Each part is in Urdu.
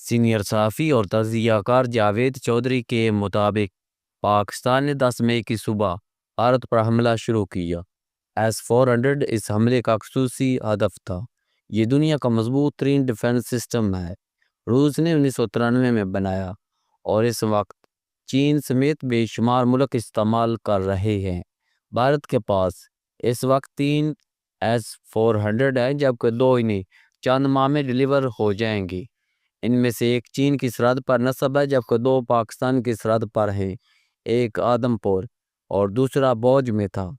سینئر صحافی اور تجزیہ کار جاوید چودھری کے مطابق پاکستان نے 10 مئی کی صبح بھارت پر حملہ شروع کیا۔ S-400 اس حملے کا خصوصی ہدف تھا۔ یہ دنیا کا مضبوط ترین ڈیفنس سسٹم ہے۔ روس نے 1993 میں بنایا اور اس وقت چین سمیت بے شمار ملک استعمال کر رہے ہیں۔ بھارت کے پاس اس وقت 3 S-400 ہیں، جبکہ 2 انہیں چند ماہ میں ڈیلیور ہو جائیں گی۔ ان میں سے ایک چین کی سرحد پر نصب ہے، جبکہ 2 پاکستان کی سرحد پر ہیں، ایک آدم پور اور دوسرا بوجھ میں تھا۔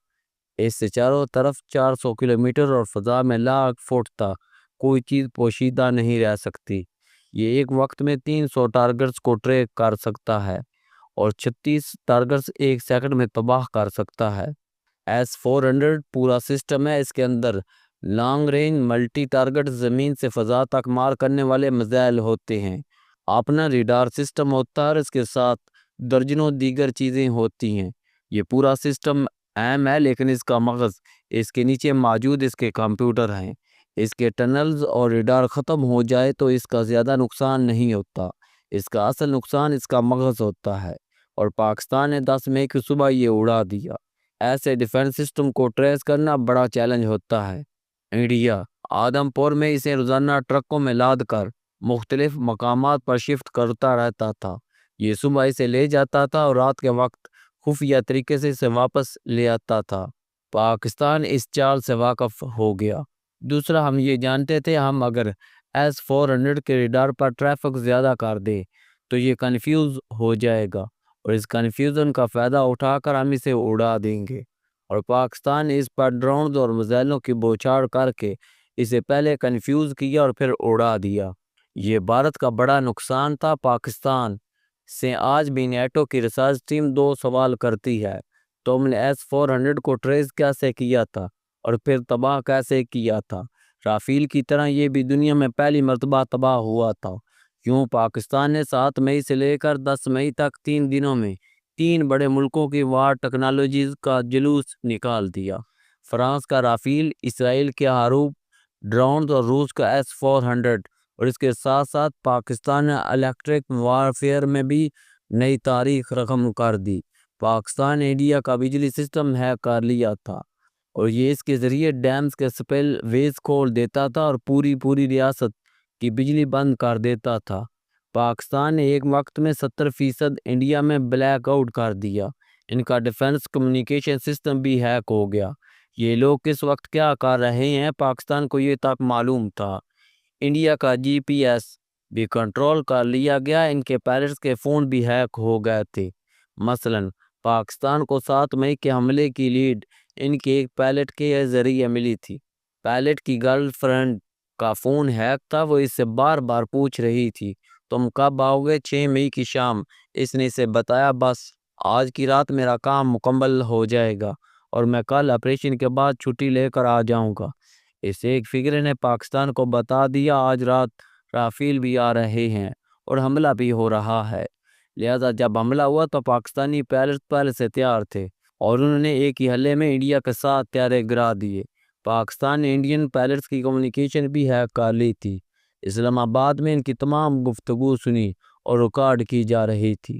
اس سے چاروں طرف 400 کلومیٹر اور فضا میں لاکھ فٹ تک کوئی چیز پوشیدہ نہیں رہ سکتی۔ یہ ایک وقت میں 300 ٹارگٹس کو ٹریک کر سکتا ہے اور 36 ٹارگٹس ایک سیکنڈ میں تباہ کر سکتا ہے۔ S-400 پورا سسٹم ہے۔ اس کے اندر لانگ رینج ملٹی ٹارگٹ زمین سے فضا تک مار کرنے والے میزائل ہوتے ہیں، اپنا ریڈار سسٹم ہوتا ہے اور اس کے ساتھ درجنوں دیگر چیزیں ہوتی ہیں۔ یہ پورا سسٹم اہم ہے، لیکن اس کا مغز اس کے نیچے موجود اس کے کمپیوٹر ہیں۔ اس کے ٹنلز اور ریڈار ختم ہو جائے تو اس کا زیادہ نقصان نہیں ہوتا، اس کا اصل نقصان اس کا مغز ہوتا ہے، اور پاکستان نے 10 مئی کی صبح یہ اڑا دیا۔ ایسے ڈیفنس سسٹم کو ٹریس کرنا بڑا چیلنج ہوتا ہے۔ انڈیا آدم پور میں اسے روزانہ ٹرکوں میں لاد کر مختلف مقامات پر شفٹ کرتا رہتا تھا۔ یہ صبح اسے لے جاتا تھا اور رات کے وقت خفیہ طریقے سے اسے واپس لے آتا تھا۔ پاکستان اس چال سے واقف ہو گیا۔ دوسرا، ہم یہ جانتے تھے ہم اگر S-400 کے ریڈار پر ٹریفک زیادہ کر دے تو یہ کنفیوز ہو جائے گا اور اس کنفیوژن کا فائدہ اٹھا کر ہم اسے اڑا دیں گے، اور پاکستان نے اس پر ڈرونز اور میزائلوں کی بوچھاڑ کر کے اسے پہلے کنفیوز کیا اور پھر اڑا دیا۔ یہ بھارت کا بڑا نقصان تھا۔ پاکستان سے آج بھی نیٹو کی ریسرچ ٹیم 2 سوال کرتی ہے، تم نے S-400 کو ٹریس کیسے کیا تھا اور پھر تباہ کیسے کیا تھا؟ رافیل کی طرح یہ بھی دنیا میں پہلی مرتبہ تباہ ہوا تھا۔ کیوں پاکستان نے 7 مئی سے لے کر 10 مئی تک 3 دنوں میں 3 بڑے ملکوں کی وار ٹیکنالوجیز کا جلوس نکال دیا؟ فرانس کا رافیل، اسرائیل کے ہاروپ ڈرونز اور روس کا S-400، اور اس کے ساتھ ساتھ پاکستان نے الیکٹرک وارفیئر میں بھی نئی تاریخ رقم کر دی۔ پاکستان نے انڈیا کا بجلی سسٹم ہیک کر لیا تھا اور یہ اس کے ذریعے ڈیمز کے سپل ویز کھول دیتا تھا اور پوری ریاست کی بجلی بند کر دیتا تھا۔ پاکستان نے ایک وقت میں 70% انڈیا میں بلیک آؤٹ کر دیا۔ ان کا ڈیفنس کمیونیکیشن سسٹم بھی ہیک ہو گیا۔ یہ لوگ کس وقت کیا کر رہے ہیں پاکستان کو یہ تک معلوم تھا۔ انڈیا کا GPS بھی کنٹرول کر لیا گیا۔ ان کے پائلٹس کے فون بھی ہیک ہو گئے تھے۔ مثلاً پاکستان کو 7 مئی کے حملے کی لیڈ ان کے ایک پائلٹ کے ذریعے ملی تھی۔ پائلٹ کی گرل فرینڈ کا فون ہیک تھا، وہ اس سے بار بار پوچھ رہی تھی تم کب آؤ گے 6 مئی کی شام۔ اس نے اسے بتایا بس آج کی رات میرا کام مکمل ہو جائے گا اور میں کل آپریشن کے بعد چھٹی لے کر آ جاؤں گا۔ اس ایک فگر نے پاکستان کو بتا دیا آج رات رافیل بھی آ رہے ہیں اور حملہ بھی ہو رہا ہے۔ لہذا جب حملہ ہوا تو پاکستانی پائلٹ پہلے سے تیار تھے اور انہوں نے ایک ہی حملے میں انڈیا کے ساتھ طیارے گرا دیے۔ پاکستان نے انڈین پائلٹس کی کمیونیکیشن بھی ہیک کر لی تھی۔ اسلام آباد میں ان کی تمام گفتگو سنی اور ریکارڈ کی جا رہی تھی۔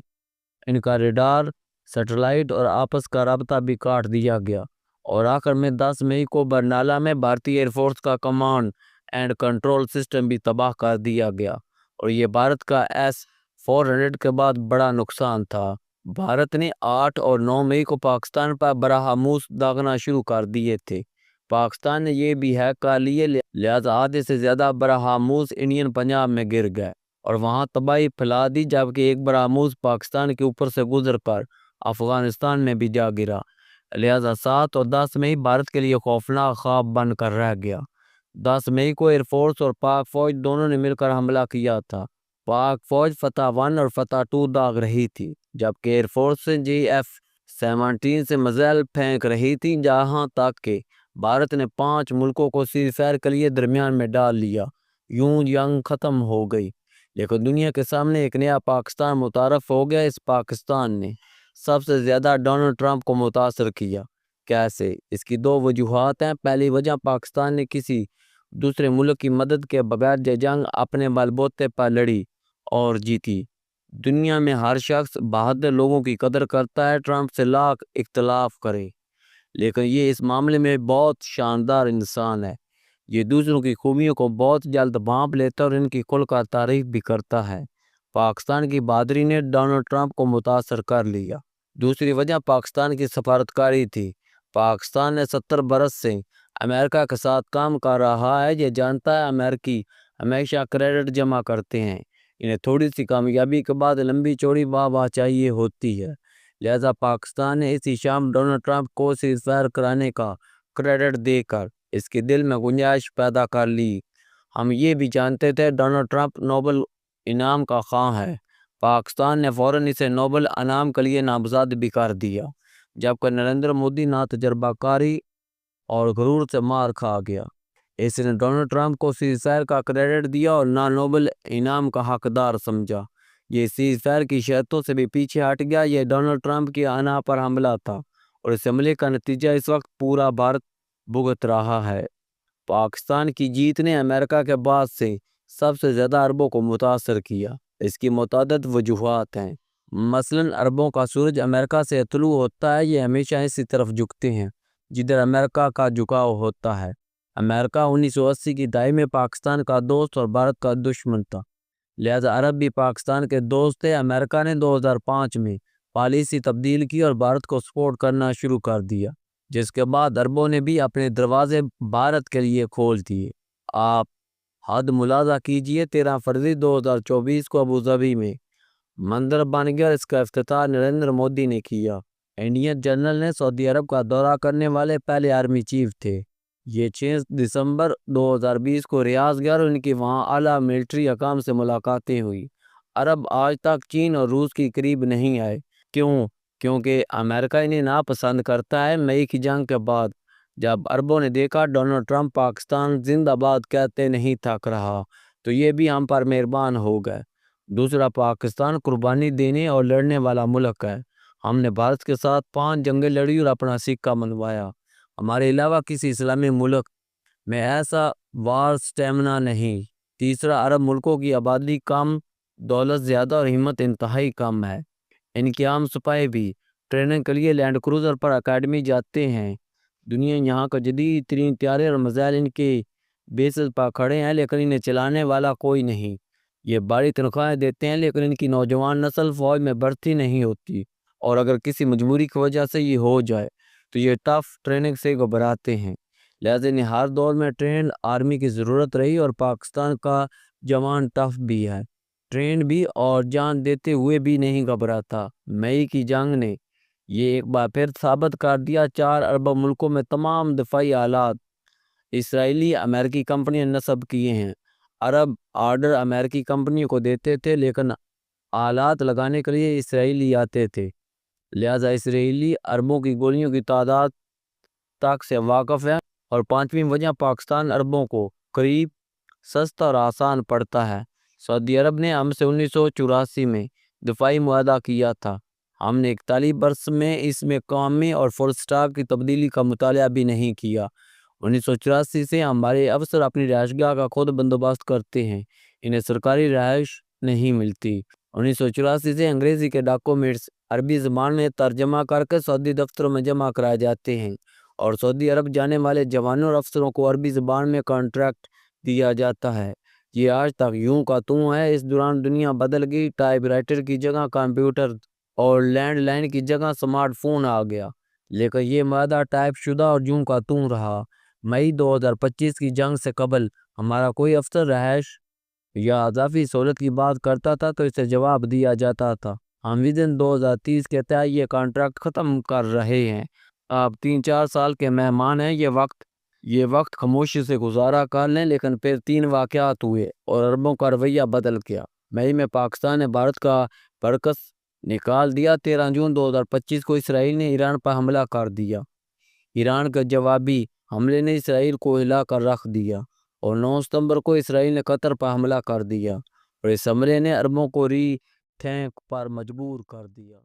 ان کا ریڈار، سیٹلائٹ اور آپس کا رابطہ بھی کاٹ دیا گیا، اور آخر میں 10 مئی کو برنالہ میں بھارتی ایئر فورس کا کمانڈ اینڈ کنٹرول سسٹم بھی تباہ کر دیا گیا، اور یہ بھارت کا S-400 کے بعد بڑا نقصان تھا۔ بھارت نے 8 اور 9 مئی کو پاکستان پر براہموس داغنا شروع کر دیے تھے۔ پاکستان نے یہ بھی ہیک کر لیے، لہذا آدھے سے زیادہ براہموس انڈین پنجاب میں گر گئے اور وہاں تباہی پھیلا دی، جبکہ ایک براہموس پاکستان کے اوپر سے گزر کر افغانستان میں بھی جا گرا۔ لہذا 7 اور 10 مئی بھارت کے لیے خوفناک خواب بن کر رہ گیا۔ 10 مئی کو ایئر فورس اور پاک فوج دونوں نے مل کر حملہ کیا تھا۔ پاک فوج فتح 1 اور فتح 2 داغ رہی تھی، جبکہ ایئر فورس سے JF-17 سے میزائل پھینک رہی تھی، جہاں تک کہ بھارت نے 5 ملکوں کو سیز فائر کے لیے درمیان میں ڈال لیا۔ یوں جنگ ختم ہو گئی، لیکن دنیا کے سامنے ایک نیا پاکستان متعارف ہو گیا۔ اس پاکستان نے سب سے زیادہ ڈونلڈ ٹرمپ کو متاثر کیا۔ کیسے؟ اس کی 2 وجوہات ہیں۔ پہلی وجہ، پاکستان نے کسی دوسرے ملک کی مدد کے بغیر یہ جنگ اپنے بل بوتے پر لڑی اور جیتی۔ دنیا میں ہر شخص بہادر لوگوں کی قدر کرتا ہے، ٹرمپ سے لاکھ اختلاف کرے لیکن یہ اس معاملے میں بہت شاندار انسان ہے۔ یہ دوسروں کی خوبیوں کو بہت جلد بھانپ لیتا ہے اور ان کی کھل کر تعریف بھی کرتا ہے۔ پاکستان کی بہادری نے ڈونلڈ ٹرمپ کو متاثر کر لیا۔ دوسری وجہ پاکستان کی سفارتکاری تھی۔ پاکستان نے 70 برس سے امریکہ کے ساتھ کام کر رہا ہے۔ یہ جانتا ہے امریکی ہمیشہ کریڈٹ جمع کرتے ہیں، انہیں تھوڑی سی کامیابی کے بعد لمبی چوڑی واہ واہ چاہیے ہوتی ہے۔ لہذا پاکستان نے اسی شام ڈونلڈ ٹرمپ کو سیز فائر کرانے کا کریڈٹ دے کر اس کے دل میں گنجائش پیدا کر لی۔ ہم یہ بھی جانتے تھے ڈونلڈ ٹرمپ نوبل انعام کا خواہاں ہے۔ پاکستان نے فوراً اسے نوبل انعام کے لیے نامزد بھی کر دیا، جبکہ نریندر مودی نہ تجربہ کاری اور غرور سے مار کھا گیا۔ اس نے ڈونلڈ ٹرمپ کو سیز فائر کا کریڈٹ دیا اور نہ نوبل انعام کا حقدار سمجھا۔ یہ سیز فائر کی شرطوں سے بھی پیچھے ہٹ گیا۔ یہ ڈونلڈ ٹرمپ کی انا پر حملہ تھا اور اس حملے کا نتیجہ اس وقت پورا بھارت بھگت رہا ہے۔ پاکستان کی جیت نے امریکہ کے بعد سے سب سے زیادہ عربوں کو متاثر کیا۔ اس کی متعدد وجوہات ہیں۔ مثلاً عربوں کا سورج امریکہ سے طلوع ہوتا ہے، یہ ہمیشہ اسی طرف جھکتے ہیں جدھر امریکہ کا جھکاؤ ہوتا ہے۔ امریکہ 1980 کی دہائی میں پاکستان کا دوست اور بھارت کا دشمن تھا، لہذا عرب بھی پاکستان کے دوست تھے۔ امریکہ نے 2005 میں پالیسی تبدیل کی اور بھارت کو سپورٹ کرنا شروع کر دیا، جس کے بعد عربوں نے بھی اپنے دروازے بھارت کے لیے کھول دیے۔ آپ حد ملاحظہ کیجئے، 13 فروری 2024 کو ابوظہبی میں مندر بن گیا اور اس کا افتتاح نریندر مودی نے کیا۔ انڈین جنرل نے سعودی عرب کا دورہ کرنے والے پہلے آرمی چیف تھے۔ یہ 6 دسمبر 2020 کو ریاض گیا اور ان کی وہاں اعلیٰ ملٹری حکام سے ملاقاتیں ہوئی۔ عرب آج تک چین اور روس کے قریب نہیں آئے۔ کیوں؟ کیونکہ امریکہ انہیں ناپسند کرتا ہے۔ مئی کی جنگ کے بعد جب عربوں نے دیکھا ڈونلڈ ٹرمپ پاکستان زندہ باد کہتے نہیں تھک رہا تو یہ بھی ہم پر مہربان ہو گئے۔ دوسرا، پاکستان قربانی دینے اور لڑنے والا ملک ہے۔ ہم نے بھارت کے ساتھ 5 جنگیں لڑی اور اپنا سکہ منوایا۔ ہمارے علاوہ کسی اسلامی ملک میں ایسا وار سٹیمنا نہیں۔ تیسرا، عرب ملکوں کی آبادی کم، دولت زیادہ اور ہمت انتہائی کم ہے۔ ان کے عام سپاہی بھی ٹریننگ کے لیے لینڈ کروزر پر اکیڈمی جاتے ہیں۔ دنیا یہاں کا جدید ترین طیارے اور میزائل ان کے بیسز پر کھڑے ہیں، لیکن انہیں چلانے والا کوئی نہیں۔ یہ بڑی تنخواہیں دیتے ہیں لیکن ان کی نوجوان نسل فوج میں بھرتی نہیں ہوتی، اور اگر کسی مجبوری کی وجہ سے یہ ہو جائے تو یہ ٹف ٹریننگ سے گھبراتے ہیں۔ لہذا انہیں ہر دور میں ٹرینڈ آرمی کی ضرورت رہی اور پاکستان کا جوان ٹف بھی ہے، ٹرینڈ بھی اور جان دیتے ہوئے بھی نہیں گھبراتا۔ مئی کی جنگ نے یہ ایک بار پھر ثابت کر دیا۔ 4 عرب ملکوں میں تمام دفاعی آلات اسرائیلی امریکی کمپنیاں نصب کیے ہیں۔ عرب آرڈر امریکی کمپنیوں کو دیتے تھے لیکن آلات لگانے کے لیے اسرائیلی آتے تھے، لہذا اسرائیلی عربوں کی گولیوں کی تعداد تک سے واقف ہے۔ اور 5ویں وجہ، پاکستان عربوں کو قریب، سستا اور آسان پڑتا ہے۔ سعودی عرب نے ہم سے 1984 میں دفاعی معاہدہ کیا تھا۔ ہم نے 41 برس میں اس میں قومی اور فل سٹاپ کی تبدیلی کا مطالعہ بھی نہیں کیا۔ 1984 سے ہمارے افسر اپنی رہائش گاہ کا خود بندوبست کرتے ہیں، انہیں سرکاری رہائش نہیں ملتی۔ 1984 سے انگریزی کے ڈاکومنٹس عربی زبان میں ترجمہ کر کے سعودی دفتروں میں جمع کرائے جاتے ہیں، اور سعودی عرب جانے والے جوانوں اور افسروں کو عربی زبان میں کانٹریکٹ دیا جاتا ہے۔ یہ آج تک یوں کا توں ہے۔ اس دوران دنیا بدل گئی، ٹائپ رائٹر کی جگہ کمپیوٹر اور لینڈ لائن کی جگہ سمارٹ فون آ گیا، لیکن یہ معاہدہ ٹائپ شدہ اور یوں کا توں رہا۔ مئی 2025 کی جنگ سے قبل ہمارا کوئی افسر رہائش یا اضافی سہولت کی بات کرتا تھا تو اسے جواب دیا جاتا تھا، ہم وزن 2030 کے تحت یہ کانٹریکٹ ختم کر رہے ہیں۔ آپ 3-4 سال کے مہمان ہیں، یہ وقت خاموشی سے گزارا کر لیں۔ لیکن پھر 3 واقعات ہوئے اور عربوں کا رویہ بدل گیا۔ مئی میں پاکستان نے بھارت کا برعکس نکال دیا۔ 13 جون 2025 کو اسرائیل نے ایران پر حملہ کر دیا۔ ایران کے جوابی حملے نے اسرائیل کو ہلا کر رکھ دیا، اور 9 ستمبر کو اسرائیل نے قطر پر حملہ کر دیا، اور اس حملے نے عربوں کو ری تھینک پر مجبور کر دیا۔